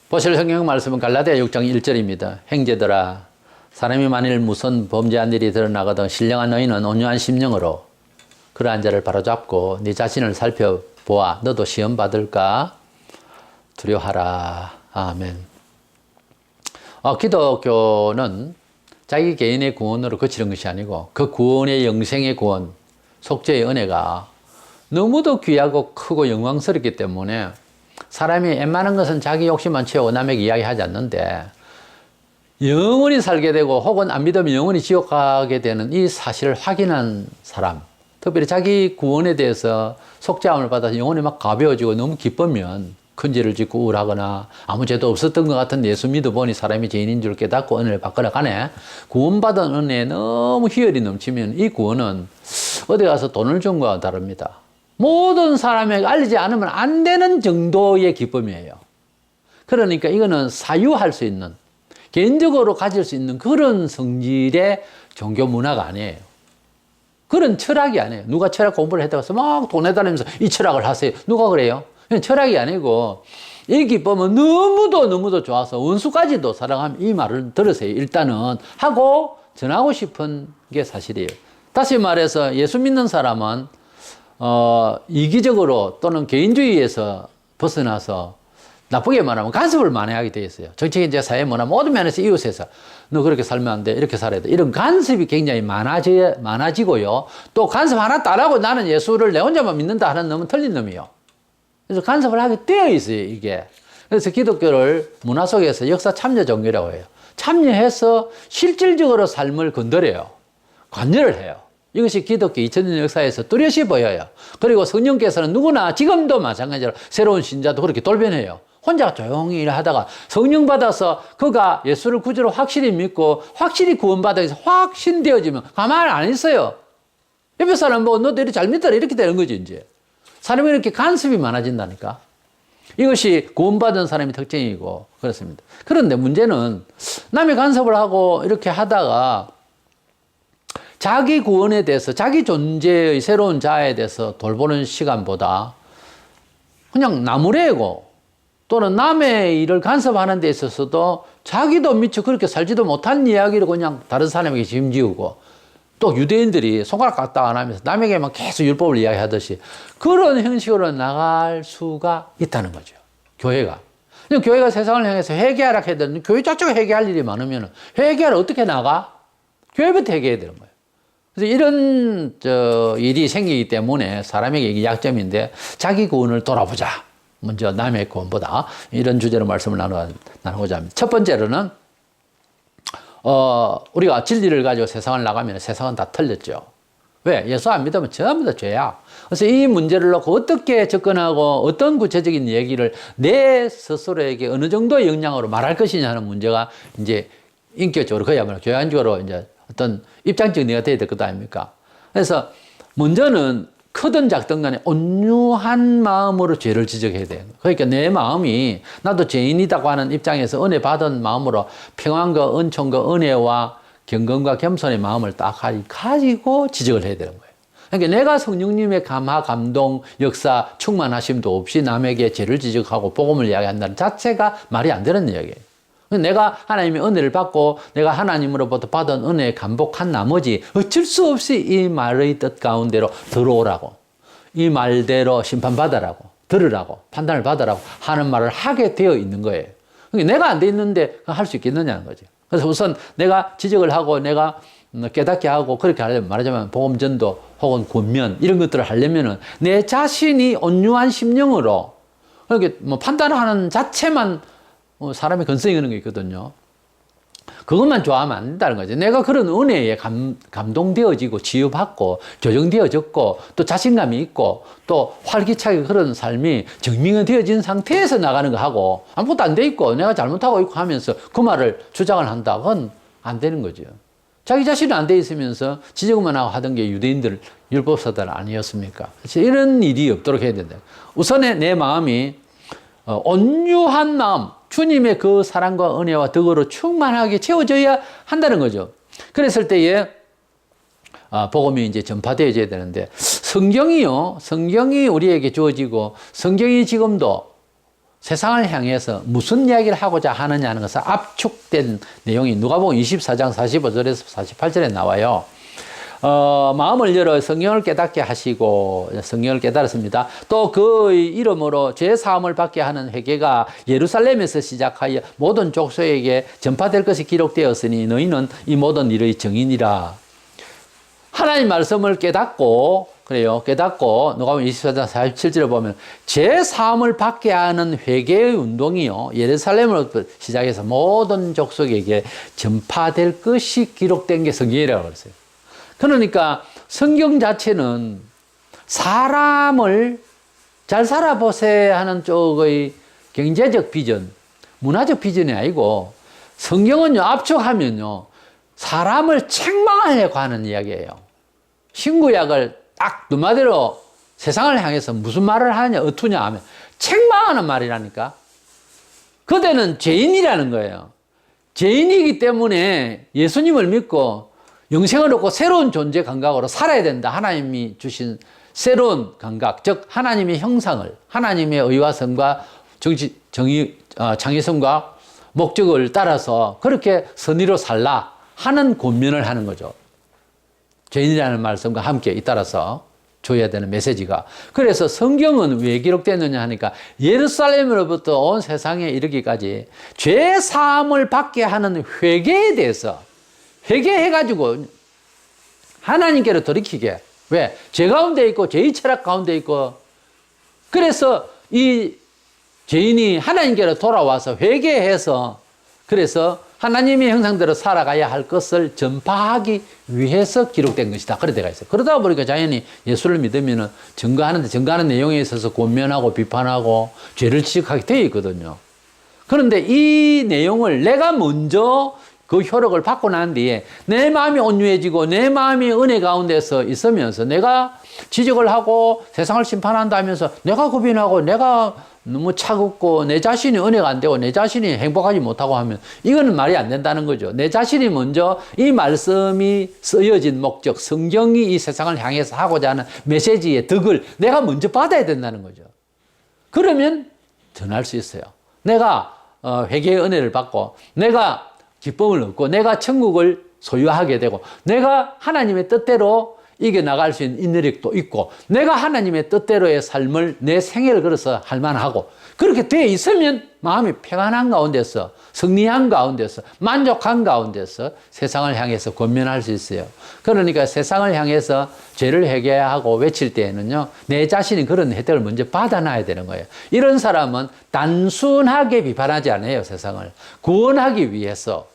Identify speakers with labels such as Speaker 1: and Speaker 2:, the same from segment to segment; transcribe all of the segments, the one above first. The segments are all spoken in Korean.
Speaker 1: 보실 성경 말씀은 갈라디아 6장 1절입니다. 형제들아, 사람이 만일 무슨 범죄한 일이 드러나거든 신령한 너희는 온유한 심령으로 그러한 자를 바로잡고 네 자신을 살펴보아 너도 시험 받을까 두려워하라. 아멘. 기독교는 자기 개인의 구원으로 그치는 것이 아니고 그 구원의 영생의 구원, 속죄의 은혜가 너무도 귀하고 크고 영광스럽기 때문에 사람이 웬만한 것은 자기 욕심만 채우고 남에게 이야기하지 않는데 영원히 살게 되고 혹은 안 믿으면 영원히 지옥 가게 되는 이 사실을 확인한 사람, 특별히 자기 구원에 대해서 속죄함을 받아서 영혼이 막 가벼워지고 너무 기쁘면 큰 죄를 짓고 우울하거나 아무 죄도 없었던 것 같은 예수 믿어보니 사람이 죄인인 줄 깨닫고 은혜를 받거나 간에 구원받은 은혜에 너무 희열이 넘치면 이 구원은 어디 가서 돈을 준 거와 다릅니다. 모든 사람에게 알리지 않으면 안 되는 정도의 기쁨이에요. 그러니까 이거는 사유할 수 있는, 개인적으로 가질 수 있는 그런 성질의 종교 문화가 아니에요. 그런 철학이 아니에요. 누가 철학 공부를 했다고 해서 막 돈 내달라면서 이 철학을 하세요. 누가 그래요? 철학이 아니고 이 기쁨은 너무도 좋아서 원수까지도 사랑하면 이 말을 들으세요. 일단은 하고 전하고 싶은 게 사실이에요. 다시 말해서 예수 믿는 사람은 이기적으로 또는 개인주의에서 벗어나서 나쁘게 말하면 간섭을 많이 하게 돼 있어요. 정치인제 사회 문화 모든 면에서 이웃에서 너 그렇게 살면 안 돼. 이렇게 살아야 돼. 이런 간섭이 굉장히 많아지고요. 또 간섭 하나 따라고 나는 예수를 내 혼자만 믿는다 하는 놈은 틀린 놈이요. 그래서 간섭을 하게 되어 있어요, 이게. 그래서 기독교를 문화 속에서 역사 참여 종교라고 해요. 참여해서 실질적으로 삶을 건드려요. 관여를 해요. 이것이 기독교 2000년 역사에서 뚜렷이 보여요. 그리고 성령께서는 누구나 지금도 마찬가지로 새로운 신자도 그렇게 돌변해요. 혼자 조용히 일하다가 성령 받아서 그가 예수를 구주로 확실히 믿고 확실히 구원받아서 확신되어지면 가만히 안 있어요. 옆에 사람 보고 너도 이렇게 잘 믿더라 이렇게 되는 거지 이제. 사람이 이렇게 간섭이 많아진다니까. 이것이 구원받은 사람의 특징이고 그렇습니다. 그런데 문제는 남의 간섭을 하고 이렇게 하다가 자기 구원에 대해서 자기 존재의 새로운 자에 대해서 돌보는 시간보다 그냥 나무래고 또는 남의 일을 간섭하는 데 있어서도 자기도 미처 그렇게 살지도 못한 이야기를 그냥 다른 사람에게 짐지우고 또 유대인들이 손가락 까딱 안 하면서 남에게만 계속 율법을 이야기하듯이 그런 형식으로 나갈 수가 있다는 거죠. 교회가. 교회가 세상을 향해서 회개하라 해야 되는데 교회 저쪽에 회개할 일이 많으면 회개하러 어떻게 나가? 교회부터 회개해야 되는 거예요. 그래서 이런 일이 생기기 때문에 사람에게 이게 약점인데 자기 구원을 돌아보자. 먼저 남의 구원보다 이런 주제로 말씀을 나누고자 합니다. 첫 번째로는 우리가 진리를 가지고 세상을 나가면 세상은 다 틀렸죠. 왜? 예수 안 믿으면 전부 다 죄야. 그래서 이 문제를 놓고 어떻게 접근하고 어떤 구체적인 얘기를 내 스스로에게 어느 정도의 역량으로 말할 것이냐 하는 문제가 이제 인격적으로 그야말로 교양적으로 이제 어떤 입장 정리가 돼야 될 것 아닙니까? 그래서 먼저는 크든 작든 간에 온유한 마음으로 죄를 지적해야 돼요. 그러니까 내 마음이 나도 죄인이라고 하는 입장에서 은혜 받은 마음으로 평안과 은총과 은혜와 경건과 겸손의 마음을 딱 가지고 지적을 해야 되는 거예요. 그러니까 내가 성령님의 감화, 감동, 역사, 충만하심도 없이 남에게 죄를 지적하고 복음을 이야기한다는 자체가 말이 안 되는 이야기예요. 내가 하나님의 은혜를 받고 내가 하나님으로부터 받은 은혜에 감복한 나머지 어쩔 수 없이 이 말의 뜻 가운데로 들어오라고, 이 말대로 심판받으라고, 들으라고, 판단을 받으라고 하는 말을 하게 되어 있는 거예요. 그러니까 내가 안 돼 있는데 할 수 있겠느냐는 거죠. 그래서 우선 내가 지적을 하고 내가 깨닫게 하고 그렇게 하려면 말하자면 복음전도 혹은 권면 이런 것들을 하려면은 내 자신이 온유한 심령으로 그렇게 판단하는 자체만 사람의 근성이 그런 게 있거든요. 그것만 좋아하면 안 된다는 거죠. 내가 그런 은혜에 감동되어지고 치유받고 교정되어졌고 또 자신감이 있고 또 활기차게 그런 삶이 증명되어진 상태에서 나가는 거 하고 아무것도 안 돼 있고 내가 잘못하고 있고 하면서 그 말을 주장을 한다. 그건 안 되는 거죠. 자기 자신이 안 돼 있으면서 지적만 하고 하던 게 유대인들 율법사들 아니었습니까? 그래서 이런 일이 없도록 해야 된다. 우선에 내 마음이 온유한 마음, 주님의 그 사랑과 은혜와 덕으로 충만하게 채워져야 한다는 거죠. 그랬을 때에 복음이 이제 전파되어져야 되는데 성경이 우리에게 주어지고 성경이 지금도 세상을 향해서 무슨 이야기를 하고자 하느냐 하는 것을 압축된 내용이 누가복음 24장 45절에서 48절에 나와요. 마음을 열어 성령을 깨닫게 하시고 성령을 깨달았습니다. 또 그의 이름으로 죄 사함을 받게 하는 회개가 예루살렘에서 시작하여 모든 족속에게 전파될 것이 기록되었으니 너희는 이 모든 일의 증인이라. 하나님 말씀을 깨닫고 그래요. 깨닫고 누가복음 24장 47절에 보면 죄 사함을 받게 하는 회개의 운동이요 예루살렘으로부터 시작해서 모든 족속에게 전파될 것이 기록된 게 성경이라고 그랬어요. 그러니까 성경 자체는 사람을 잘 살아보세요 하는 쪽의 경제적 비전, 문화적 비전이 아니고 성경은요, 압축하면요, 사람을 책망하려고 하는 이야기예요. 신구약을 딱 눈마디로 세상을 향해서 무슨 말을 하냐, 어투냐 하면 책망하는 말이라니까. 그대는 죄인이라는 거예요. 죄인이기 때문에 예수님을 믿고 영생을 얻고 새로운 존재 감각으로 살아야 된다. 하나님이 주신 새로운 감각, 즉 하나님의 형상을, 하나님의 의와 성과 창의성과 목적을 따라서 그렇게 선의로 살라 하는 권면을 하는 거죠. 죄인이라는 말씀과 함께 잇따라서 줘야 되는 메시지가. 그래서 성경은 왜 기록됐느냐 하니까 예루살렘으로부터 온 세상에 이르기까지 죄 사함을 받게 하는 회개에 대해서 회개해가지고 하나님께로 돌이키게. 왜? 죄 가운데 있고 죄의 철학 가운데 있고 그래서 이 죄인이 하나님께로 돌아와서 회개해서 그래서 하나님의 형상대로 살아가야 할 것을 전파하기 위해서 기록된 것이다. 그런 데가 있어요. 그러다 보니까 자연히 예수를 믿으면 증거하는 내용에 있어서 권면하고 비판하고 죄를 지적하게 되어 있거든요. 그런데 이 내용을 내가 먼저 그 효력을 받고 난 뒤에 내 마음이 온유해지고 내 마음이 은혜 가운데서 있으면서 내가 지적을 하고 세상을 심판한다 하면서 내가 고민하고 내가 너무 차갑고 내 자신이 은혜가 안 되고 내 자신이 행복하지 못하고 하면 이거는 말이 안 된다는 거죠. 내 자신이 먼저 이 말씀이 쓰여진 목적, 성경이 이 세상을 향해서 하고자 하는 메시지의 덕을 내가 먼저 받아야 된다는 거죠. 그러면 전할 수 있어요. 내가 회개의 은혜를 받고 내가 기쁨을 얻고 내가 천국을 소유하게 되고 내가 하나님의 뜻대로 이겨나갈 수 있는 인내력도 있고 내가 하나님의 뜻대로의 삶을 내 생애를 걸어서 할 만하고 그렇게 돼 있으면 마음이 평안한 가운데서 승리한 가운데서 만족한 가운데서 세상을 향해서 권면할 수 있어요. 그러니까 세상을 향해서 죄를 회개하고 외칠 때에는요 내 자신이 그런 혜택을 먼저 받아놔야 되는 거예요. 이런 사람은 단순하게 비판하지 않아요. 세상을 구원하기 위해서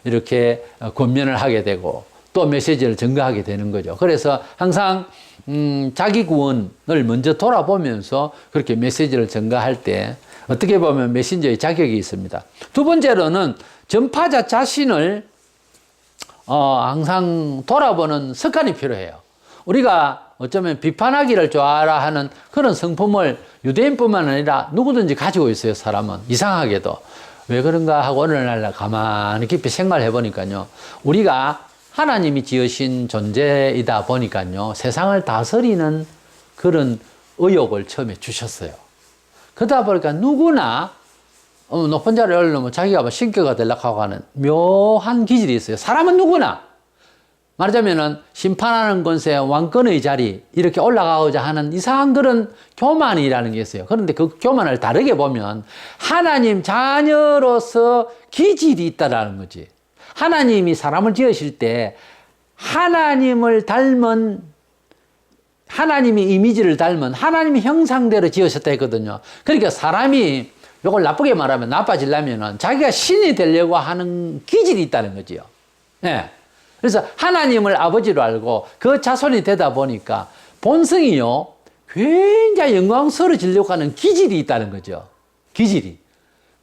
Speaker 1: 이렇게 권면을 하게 되고 또 메시지를 전가하게 되는 거죠. 그래서 항상 자기 구원을 먼저 돌아보면서 그렇게 메시지를 전가할 때 어떻게 보면 메신저의 자격이 있습니다. 두 번째로는 전파자 자신을 항상 돌아보는 습관이 필요해요. 우리가 어쩌면 비판하기를 좋아하라 하는 그런 성품을 유대인뿐만 아니라 누구든지 가지고 있어요. 사람은 이상하게도 왜 그런가 하고 어느 날 가만히 깊이 생각을 해보니까요 우리가 하나님이 지으신 존재이다 보니까요 세상을 다스리는 그런 의욕을 처음에 주셨어요. 그러다 보니까 누구나 높은 자리에 오르려면 자기가 뭐 신격가 되려고 하는 묘한 기질이 있어요. 사람은 누구나 말하자면은 심판하는 권세, 왕권의 자리 이렇게 올라가고자 하는 이상한 그런 교만이라는 게 있어요. 그런데 그 교만을 다르게 보면 하나님 자녀로서 기질이 있다라는 거지. 하나님이 사람을 지으실 때 하나님을 닮은 하나님의 이미지를 닮은 하나님의 형상대로 지으셨다 했거든요. 그러니까 사람이 이걸 나쁘게 말하면 나빠지려면 자기가 신이 되려고 하는 기질이 있다는 거지요. 예. 그래서 하나님을 아버지로 알고 그 자손이 되다 보니까 본성이요 굉장히 영광스러워지려고 하는 기질이 있다는 거죠. 기질이.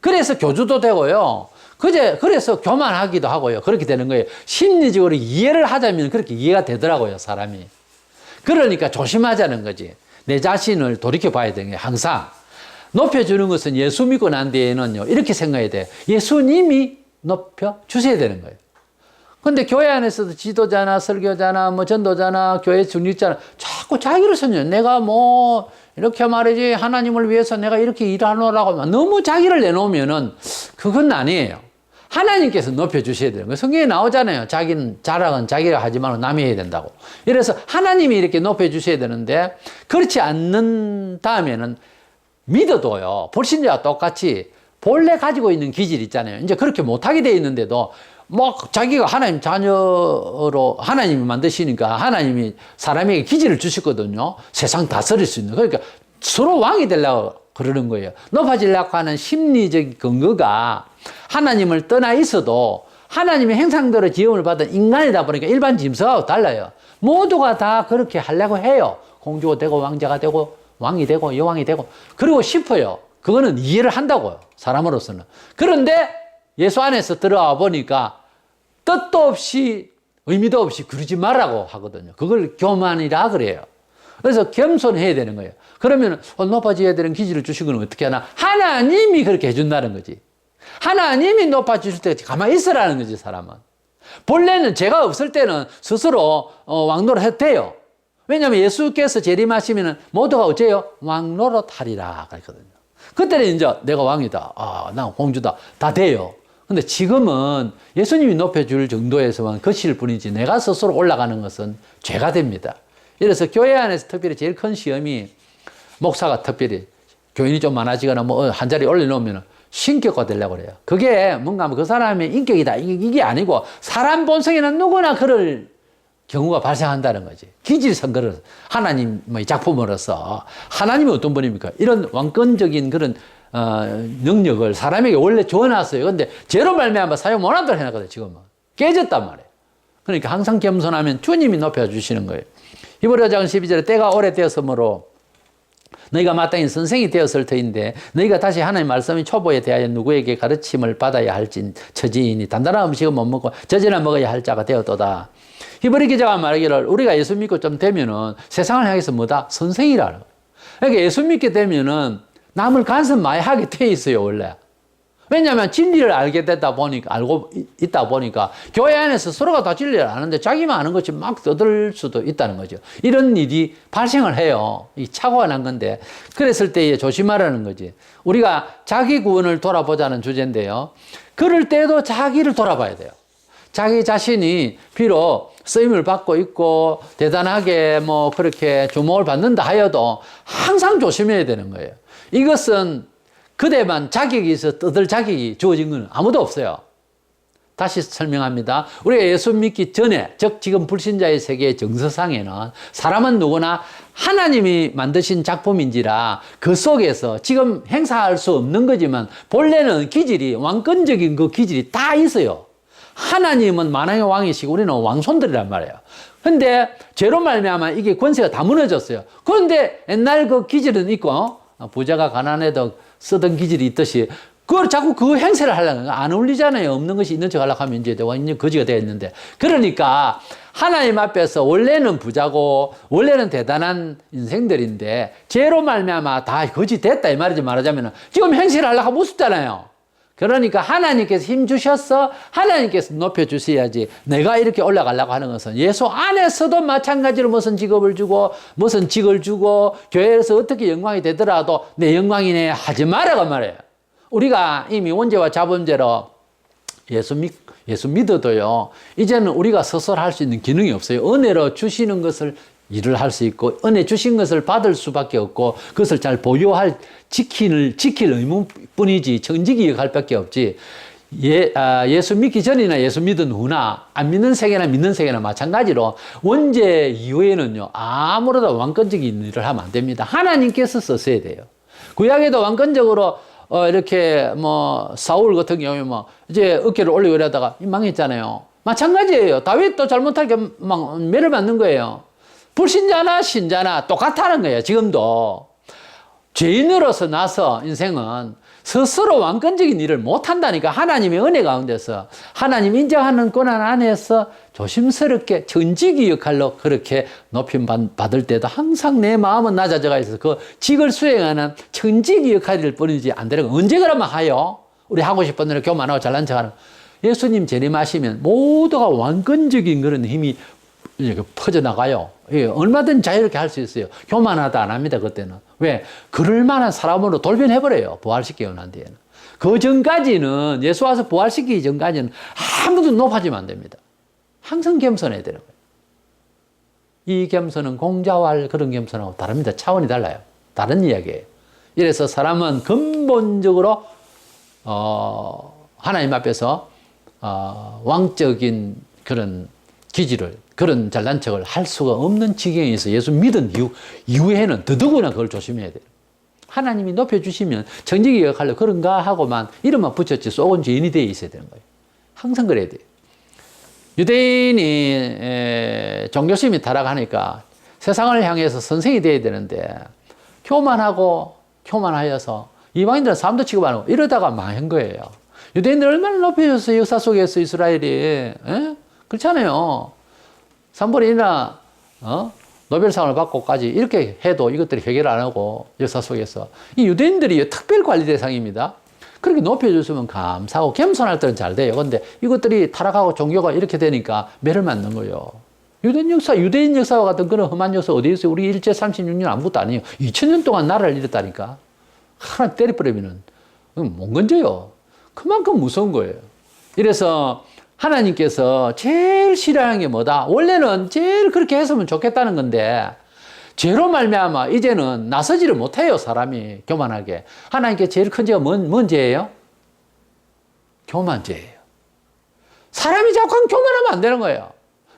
Speaker 1: 그래서 교주도 되고요. 그래서 교만하기도 하고요. 그렇게 되는 거예요. 심리적으로 이해를 하자면 그렇게 이해가 되더라고요, 사람이. 그러니까 조심하자는 거지. 내 자신을 돌이켜 봐야 되는 게 항상 높여주는 것은 예수 믿고 난 뒤에는요, 이렇게 생각해야 돼요. 예수님이 높여주셔야 되는 거예요. 근데 교회 안에서도 지도자나 설교자나 뭐 전도자나 교회 중직자나 자꾸 자기를 선요. 내가 뭐 이렇게 말이지 하나님을 위해서 내가 이렇게 일하노라고 너무 자기를 내놓으면은 그건 아니에요. 하나님께서 높여주셔야 되는 거예요. 성경에 나오잖아요. 자기는 자랑은 자기가 하지 말고 남이 해야 된다고. 이래서 하나님이 이렇게 높여주셔야 되는데 그렇지 않는 다음에는 믿어도요. 불신자와 똑같이 본래 가지고 있는 기질 있잖아요. 이제 그렇게 못하게 돼 있는데도 막 자기가 하나님 자녀로 하나님이 만드시니까 하나님이 사람에게 기질을 주셨거든요. 세상 다스릴 수 있는. 그러니까 서로 왕이 되려고 그러는 거예요. 높아지려고 하는 심리적 근거가 하나님을 떠나 있어도 하나님의 형상대로 지음을 받은 인간이다 보니까 일반 짐승하고 달라요. 모두가 다 그렇게 하려고 해요. 공주가 되고 왕자가 되고 왕이 되고 여왕이 되고 그러고 싶어요. 그거는 이해를 한다고요. 사람으로서는. 그런데 예수 안에서 들어와 보니까 뜻도 없이 의미도 없이 그러지 말라고 하거든요. 그걸 교만이라 그래요. 그래서 겸손해야 되는 거예요. 그러면 높아져야 되는 기질을 주신 건 어떻게 하나? 하나님이 그렇게 해준다는 거지. 하나님이 높아주실 때까지 가만히 있으라는 거지, 사람은. 본래는 죄가 없을 때는 스스로 왕노릇 해도 돼요. 왜냐하면 예수께서 재림하시면 모두가 어째요? 왕노릇 하리라 그랬거든요. 그때는 이제 내가 왕이다. 아, 난 공주다. 다 돼요. 근데 지금은 예수님이 높여줄 정도에서만 거칠 뿐이지 내가 스스로 올라가는 것은 죄가 됩니다. 이래서 교회 안에서 특별히 제일 큰 시험이 목사가 특별히 교인이 좀 많아지거나 뭐 한 자리 올려놓으면 신격화 되려고 그래요. 그게 뭔가 그 사람의 인격이다. 이게 아니고 사람 본성에는 누구나 그럴 경우가 발생한다는 거지. 기질 선거를 하나님의 작품으로서 하나님이 어떤 분입니까? 이런 왕권적인 그런 능력을 사람에게 원래 줘놨어요. 근데 죄로 말미암아 사용 못하도록 해놨거든요. 지금은 깨졌단 말이에요. 그러니까 항상 겸손하면 주님이 높여주시는 거예요. 히브리서 5장 12절에 때가 오래되었으므로 너희가 마땅히 선생이 되었을 터인데 너희가 다시 하나님의 말씀이 초보에 대하여 누구에게 가르침을 받아야 할진 처지이니 단단한 음식은 못 먹고 젖이나 먹어야 할 자가 되었도다. 히브리 기자가 말하기를 우리가 예수 믿고 좀 되면은 세상을 향해서 뭐다? 선생이라. 그러니까 예수 믿게 되면은 남을 간섭 많이 하게 돼 있어요, 원래. 왜냐하면 진리를 알게 되다 보니까, 알고 있다 보니까 교회 안에서 서로가 다 진리를 아는데 자기만 아는 것이 막 떠들 수도 있다는 거죠. 이런 일이 발생을 해요. 이 착오가 난 건데. 그랬을 때 조심하라는 거지. 우리가 자기 구원을 돌아보자는 주제인데요. 그럴 때도 자기를 돌아봐야 돼요. 자기 자신이 비록 쓰임을 받고 있고 대단하게 뭐 그렇게 주목을 받는다 하여도 항상 조심해야 되는 거예요. 이것은 그대만 자격이 있어 떠들 자격이 주어진 건 아무도 없어요. 다시 설명합니다. 우리가 예수 믿기 전에, 즉 지금 불신자의 세계의 정서상에는 사람은 누구나 하나님이 만드신 작품인지라 그 속에서 지금 행사할 수 없는 거지만 본래는 기질이 왕권적인 그 기질이 다 있어요. 하나님은 만왕의 왕이시고 우리는 왕손들이란 말이에요. 근데 죄로 말미암아 이게 권세가 다 무너졌어요. 그런데 옛날 그 기질은 있고 부자가 가난해도 쓰던 기질이 있듯이 그걸 자꾸 그 행세를 하려는 거 안 어울리잖아요. 없는 것이 있는 척 하려고 하면 이제 완전 거지가 되어 있는데. 그러니까 하나님 앞에서 원래는 부자고 원래는 대단한 인생들인데 죄로 말미암아 다 거지 됐다 이 말이지. 말하자면 지금 행세를 하려고 하면 우습잖아요. 그러니까 하나님께서 힘 주셔서 하나님께서 높여주셔야지. 내가 이렇게 올라가려고 하는 것은 예수 안에서도 마찬가지로 무슨 직업을 주고 무슨 직을 주고 교회에서 어떻게 영광이 되더라도 내 영광이네 하지 말라고 말해요. 우리가 이미 원죄와 자범죄로 예수 믿어도요. 이제는 우리가 스스로 할 수 있는 기능이 없어요. 은혜로 주시는 것을 일을 할 수 있고 은혜 주신 것을 받을 수밖에 없고 그것을 잘 보유할 지킬 의무뿐이지 청지기 역할 밖에 없지. 예수 믿기 전이나 예수 믿은 후나 안 믿는 세계나 믿는 세계나 마찬가지로 원죄 이후에는요 아무래도 왕권적인 일을 하면 안 됩니다. 하나님께서 쓰셔야 돼요. 구약에도 왕권적으로 이렇게 뭐 사울 같은 경우에 뭐 이제 어깨를 올리고 이러다가 망했잖아요. 마찬가지예요. 다윗도 잘못하게 막 매를 맞는 거예요. 불신자나 신자나 똑같다는 거예요. 지금도 죄인으로서 나서 인생은 스스로 왕권적인 일을 못한다니까. 하나님의 은혜 가운데서 하나님 인정하는 권한 안에서 조심스럽게 전지기 역할로 그렇게 높임 받을 때도 항상 내 마음은 낮아져가 있어서 그 직을 수행하는 천지기 역할일 뿐이지 안 되는 거. 언제 그러면 하요? 우리 하고 싶은 대로 교만하고 잘난 척하는. 예수님 재림하시면 모두가 왕권적인 그런 힘이 이렇게 퍼져나가요. 예, 얼마든 자유롭게 할 수 있어요. 교만하다 안 합니다, 그때는. 왜? 그럴 만한 사람으로 돌변해버려요. 부활시키고 난 뒤에는. 그 전까지는, 예수 와서 부활시키기 전까지는 아무도 높아지면 안 됩니다. 항상 겸손해야 되는 거예요. 이 겸손은 공자왈 그런 겸손하고 다릅니다. 차원이 달라요. 다른 이야기예요. 이래서 사람은 근본적으로 하나님 앞에서 왕적인 그런 기질을, 그런 잘난 척을 할 수가 없는 지경에 있어 예수 믿은 이후에는 더더구나 그걸 조심해야 돼요. 하나님이 높여주시면 정직히 역할로 그런가 하고만 이름만 붙였지 썩은 죄인이 되어 있어야 되는 거예요. 항상 그래야 돼요. 유대인이 종교심이 타락하니까 세상을 향해서 선생이 되어야 되는데 교만하여서 이방인들은 사람도 취급 안 하고 이러다가 망한 거예요. 유대인들 얼마나 높여줬어요. 역사 속에서 이스라엘이. 에? 그렇잖아요. 삼벌이나 노벨상을 받고까지 이렇게 해도 이것들이 해결 안 하고 역사 속에서 이 유대인들이 특별 관리 대상입니다. 그렇게 높여줬으면 감사하고 겸손할 때는 잘 돼요. 그런데 이것들이 타락하고 종교가 이렇게 되니까 매를 맞는 거예요. 유대인 역사와 같은 그런 험한 역사 어디 있어요? 우리 일제 36년 아무것도 아니에요. 2000년 동안 나라를 잃었다니까. 하나 때려버리면은 못 건져요. 그만큼 무서운 거예요. 이래서 하나님께서 제일 싫어하는 게 뭐다? 원래는 제일 그렇게 했으면 좋겠다는 건데 죄로 말미암아 이제는 나서지를 못해요. 사람이 교만하게. 하나님께 제일 큰 죄가 뭔 죄예요? 교만죄예요. 사람이 자꾸 교만하면 안 되는 거예요.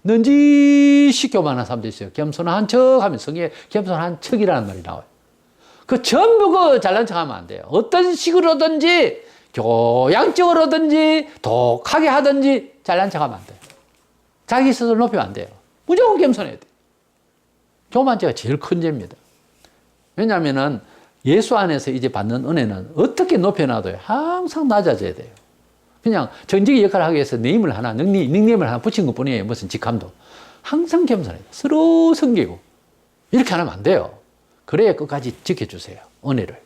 Speaker 1: 넌지시 교만한 사람도 있어요. 겸손한 척 하면 성에 겸손한 척이라는 말이 나와요. 그 전부 그 잘난 척 하면 안 돼요. 어떤 식으로든지 교양적으로든지 독하게 하든지 잘난 척 하면 안 돼요. 자기 스스로 높이면 안 돼요. 무조건 겸손해야 돼요. 교만죄가 제일 큰 죄입니다. 왜냐하면 예수 안에서 이제 받는 은혜는 어떻게 높여놔도 항상 낮아져야 돼요. 그냥 정직히 역할을 하기 위해서 네임을 하나, 닉네임을 하나 붙인 것 뿐이에요. 무슨 직함도. 항상 겸손해요. 서로 섬기고. 이렇게 하면 안 돼요. 그래야 끝까지 지켜주세요. 은혜를.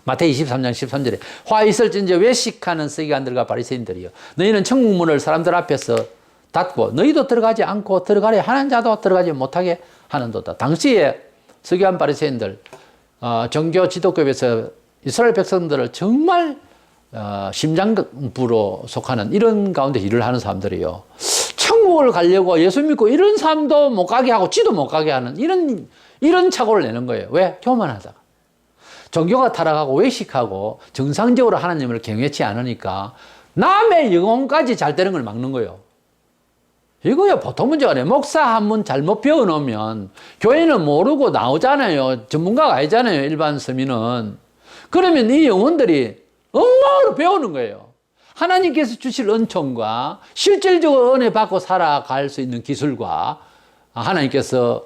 Speaker 1: 마태이 23장 13절에 화 있을진저 외식하는 서기관들과 바리새인들이여 너희는 천국문을 사람들 앞에서 닫고 너희도 들어가지 않고 들어가려 하는 자도 들어가지 못하게 하는도다. 당시에 서기관 바리새인들 정교 지도급에서 이스라엘 백성들을 정말 심장부로 속하는 이런 가운데 일을 하는 사람들이요. 천국을 가려고 예수 믿고 이런 사람도 못 가게 하고 지도 못 가게 하는 이런 착오를 내는 거예요. 왜? 교만하다가. 종교가 타락하고 외식하고 정상적으로 하나님을 경외치 않으니까 남의 영혼까지 잘 되는 걸 막는 거예요. 이거야 보통 문제가 아니에요. 목사 한 분 잘못 배워놓으면 교회는 모르고 나오잖아요. 전문가가 아니잖아요. 일반 서민은. 그러면 이 영혼들이 엉망으로 배우는 거예요. 하나님께서 주실 은총과 실질적으로 은혜 받고 살아갈 수 있는 기술과 하나님께서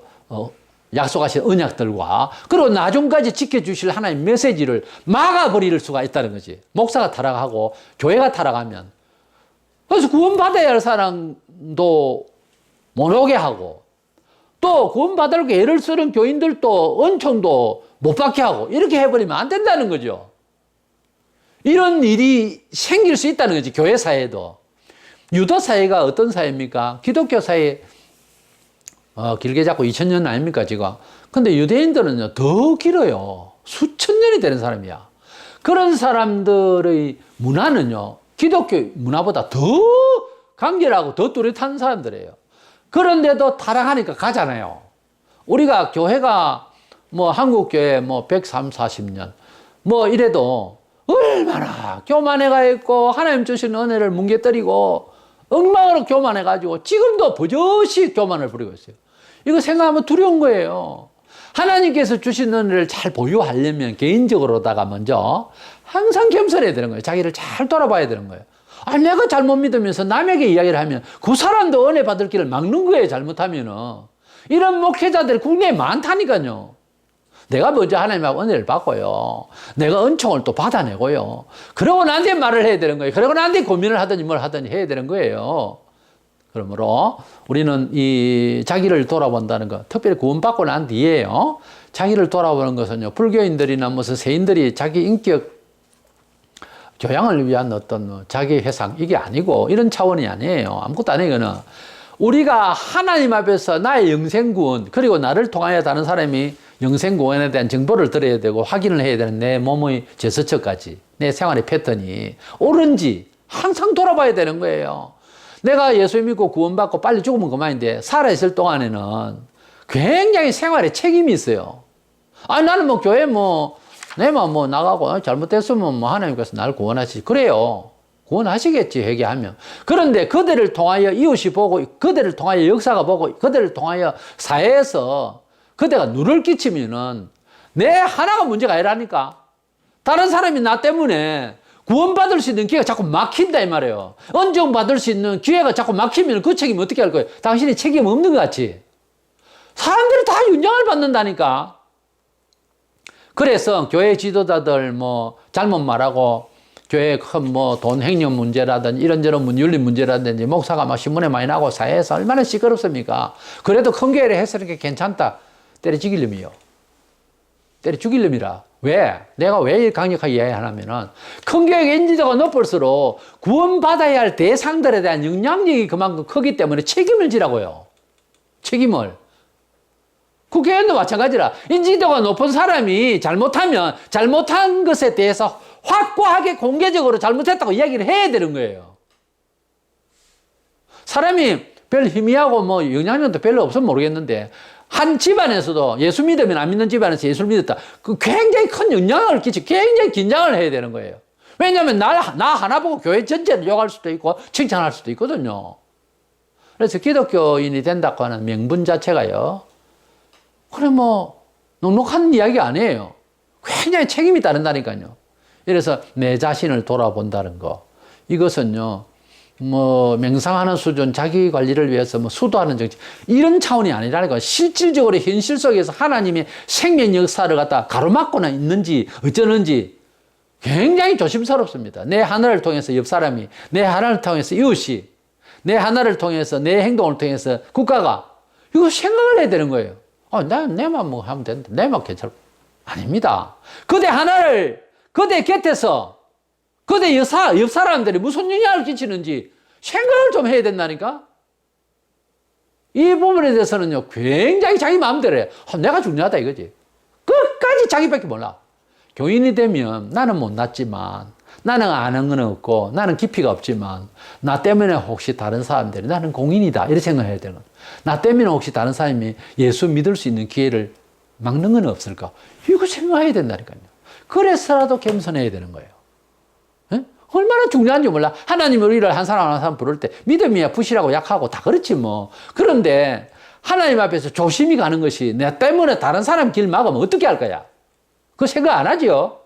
Speaker 1: 약속하신 언약들과 그리고 나중까지 지켜주실 하나님 메시지를 막아버릴 수가 있다는 거지. 목사가 타락하고 교회가 타락하면 그래서 구원받아야 할 사람도 못 오게 하고 또 구원받을 애를 쓰는 교인들도 은총도 못 받게 하고 이렇게 해버리면 안 된다는 거죠. 이런 일이 생길 수 있다는 거지. 교회 사회도. 유다 사회가 어떤 사회입니까? 기독교 사회 길게 잡고 2000년 아닙니까 지금. 근데 유대인들은요 더 길어요. 수천 년이 되는 사람이야. 그런 사람들의 문화는요 기독교 문화보다 더 간결하고 더 뚜렷한 사람들이에요. 그런데도 타락하니까 가잖아요. 우리가 교회가 뭐 한국교회 뭐 130, 40년 뭐 이래도 얼마나 교만해가 있고 하나님 주신 은혜를 뭉개뜨리고 엉망으로 교만해가지고 지금도 버젓이 교만을 부리고 있어요. 이거 생각하면 두려운 거예요. 하나님께서 주신 은혜를 잘 보유하려면 개인적으로다가 먼저 항상 겸손해야 되는 거예요. 자기를 잘 돌아봐야 되는 거예요. 내가 잘못 믿으면서 남에게 이야기를 하면 그 사람도 은혜 받을 길을 막는 거예요. 잘못하면은. 이런 목회자들이 국내에 많다니까요. 내가 먼저 하나님하고 은혜를 받고요. 내가 은총을 또 받아내고요. 그러고 나한테 말을 해야 되는 거예요. 그러고 나한테 고민을 하든지 뭘 하든지 해야 되는 거예요. 그러므로 우리는 이 자기를 돌아본다는 것, 특별히 구원받고 난 뒤에요. 자기를 돌아보는 것은요. 불교인들이나 무슨 세인들이 자기 인격 교양을 위한 어떤 자기 회상 이게 아니고 이런 차원이 아니에요. 아무것도 아니에요. 우리가 하나님 앞에서 나의 영생구원, 그리고 나를 통하여 다른 사람이 영생구원에 대한 정보를 들어야 되고 확인을 해야 되는 내 몸의 제스처까지, 내 생활의 패턴이 옳은지 항상 돌아봐야 되는 거예요. 내가 예수 믿고 구원받고 빨리 죽으면 그만인데 살아있을 동안에는 굉장히 생활에 책임이 있어요. 아니, 나는 뭐 교회 내만 나가고 잘못됐으면 하나님께서 나를 구원하시지. 그래요. 구원하시겠지, 회개하면. 그런데 그들을 통하여 이웃이 보고, 그들을 통하여 역사가 보고, 그들을 통하여 사회에서 그대가 누를 끼치면은 내 하나가 문제가 아니라니까. 다른 사람이 나 때문에 구원받을 수 있는 기회가 자꾸 막힌다 이 말이에요. 언정받을 수 있는 기회가 자꾸 막히면 그 책임 어떻게 할 거예요? 당신이 책임 없는 것 같이. 사람들이 다 윤장을 받는다니까. 그래서 교회 지도자들 잘못 말하고 교회 큰 돈 횡령 문제라든지 이런저런 윤리 문제라든지 목사가 막 신문에 많이 나고 사회에서 얼마나 시끄럽습니까? 그래도 큰 교회를 했으니까 괜찮다. 때려 죽이려면요. 때려 죽이려면이라. 왜? 내가 왜 강력하게 이야기하냐면은 큰 교회 인지도가 높을수록 구원받아야 할 대상들에 대한 영향력이 그만큼 크기 때문에 책임을 지라고요. 책임을. 국회의원도 마찬가지라. 인지도가 높은 사람이 잘못하면 잘못한 것에 대해서 확고하게 공개적으로 잘못했다고 이야기를 해야 되는 거예요. 사람이 별 희미하고 영향력도 별로 없으면 모르겠는데 한 집안에서도 예수 믿으면 안 믿는 집안에서 예수를 믿었다. 그 굉장히 큰 영향을 끼치, 굉장히 긴장을 해야 되는 거예요. 왜냐하면 나 하나 보고 교회 전체를 욕할 수도 있고 칭찬할 수도 있거든요. 그래서 기독교인이 된다고 하는 명분 자체가요. 그래 넉넉한 이야기 아니에요. 굉장히 책임이 따른다니까요. 그래서 내 자신을 돌아본다는 거. 이것은요, 맹상하는 수준, 자기 관리를 위해서 수도하는 정치, 이런 차원이 아니라니까. 실질적으로 현실 속에서 하나님의 생명 역사를 갖다 가로막고나 있는지, 어쩌는지 굉장히 조심스럽습니다. 내 하나를 통해서 옆 사람이, 내 하나를 통해서 이웃이, 내 하나를 통해서 내 행동을 통해서 국가가, 이거 생각을 해야 되는 거예요. 내만 하면 된다. 내만 괜찮고. 아닙니다. 그대 곁에서 그대 옆 사람들이 무슨 영향을 끼치는지 생각을 좀 해야 된다니까? 이 부분에 대해서는요, 굉장히 자기 마음대로 해. 내가 중요하다 이거지. 끝까지 자기밖에 몰라. 교인이 되면 나는 못났지만, 나는 아는 건 없고, 나는 깊이가 없지만, 나 때문에 혹시 다른 사람들이 나는 공인이다. 이렇게 생각해야 되는 거야. 나 때문에 혹시 다른 사람이 예수 믿을 수 있는 기회를 막는 건 없을까? 이거 생각해야 된다니까요. 그래서라도 겸손해야 되는 거예요. 에? 얼마나 중요한지 몰라. 하나님 우리를 한 사람 부를 때 믿음이야 부실하고 약하고 다 그렇지 뭐. 그런데 하나님 앞에서 조심히 가는 것이 내 때문에 다른 사람 길 막으면 어떻게 할 거야? 그거 생각 안 하죠?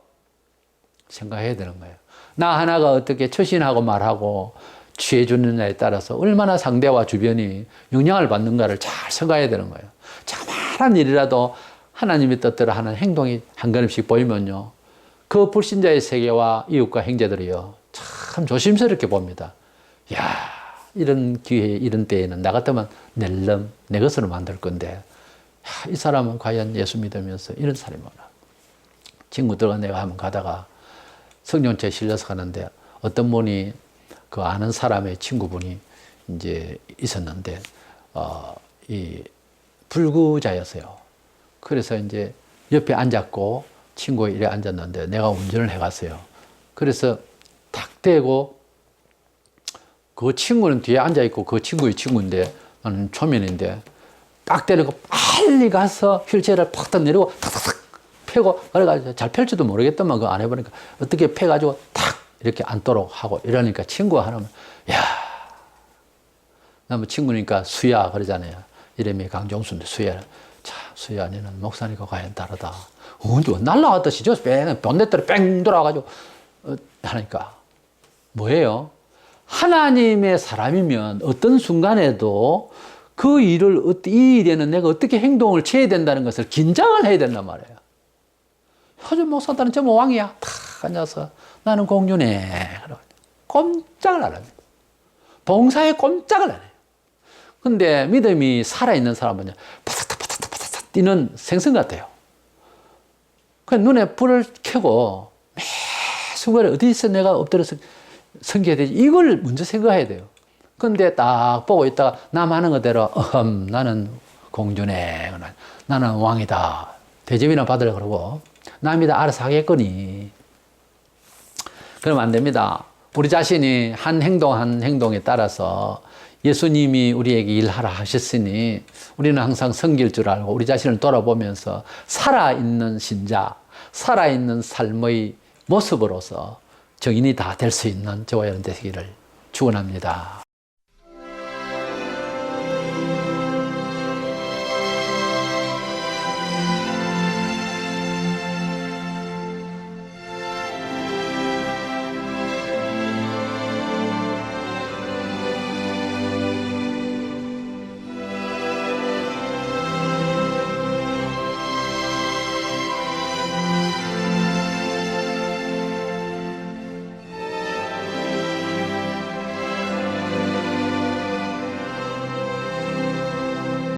Speaker 1: 생각해야 되는 거예요. 나 하나가 어떻게 처신하고 말하고 취해주느냐에 따라서 얼마나 상대와 주변이 영향을 받는가를 잘 생각해야 되는 거예요. 자그마한 일이라도 하나님의 뜻대로 하는 행동이 한 걸음씩 보이면요. 그 불신자의 세계와 이웃과 형제들이요. 참 조심스럽게 봅니다. 야, 이런 기회에, 이런 때에는 나 같으면 낼름, 내 것으로 만들 건데, 야, 이 사람은 과연 예수 믿으면서 이런 사람이구나. 친구들과 내가 한번 가다가 성령체에 실려서 가는데 어떤 분이 그 아는 사람의 친구분이 이제 있었는데, 이 불구자였어요. 그래서 이제 옆에 앉았고 친구가 이래 앉았는데 내가 운전을 해갔어요. 그래서 탁 대고 그 친구는 뒤에 앉아있고 그 친구의 친구인데 나는 초면인데 딱 때리고 빨리 가서 휠체어를 팍 내리고 탁탁탁 펴고 그래가지고 잘 펼지도 모르겠더만 그거 안 해보니까 어떻게 펴가지고 탁 이렇게 앉도록 하고 이러니까 친구가 하나면 야, 나 뭐 친구니까 수야 그러잖아요. 이름이 강종수인데 수야. 자, 수야, 너는 목사니까 과연 다르다. 날라왔듯이 저 본넷대로 뺑 돌아가지고 하니까 뭐예요? 하나님의 사람이면 어떤 순간에도 그 일을 이 일에는 내가 어떻게 행동을 취해야 된다는 것을 긴장을 해야 된단 말이에요. 요즘 목사들은 저 왕이야. 탁 앉아서 나는 공주네. 꼼짝을 안 합니다. 봉사에 꼼짝을 안 해요. 근데 믿음이 살아있는 사람은요, 바삭바삭 뛰는 생선 같아요. 그 눈에 불을 켜고 매 순간에 어디서 내가 엎드려서 섬겨야 되지? 이걸 먼저 생각해야 돼요. 근데 딱 보고 있다가 남 하는 그대로 나는 공주네, 나는 왕이다, 대접이나 받으려 그러고 남이 다 알아서 하겠거니. 그러면 안 됩니다. 우리 자신이 한 행동 한 행동에 따라서 예수님이 우리에게 일하라 하셨으니 우리는 항상 섬길 줄 알고 우리 자신을 돌아보면서 살아있는 신자, 살아있는 삶의 모습으로서 정인이 다 될 수 있는 저와 여러분 되시기를 축원합니다.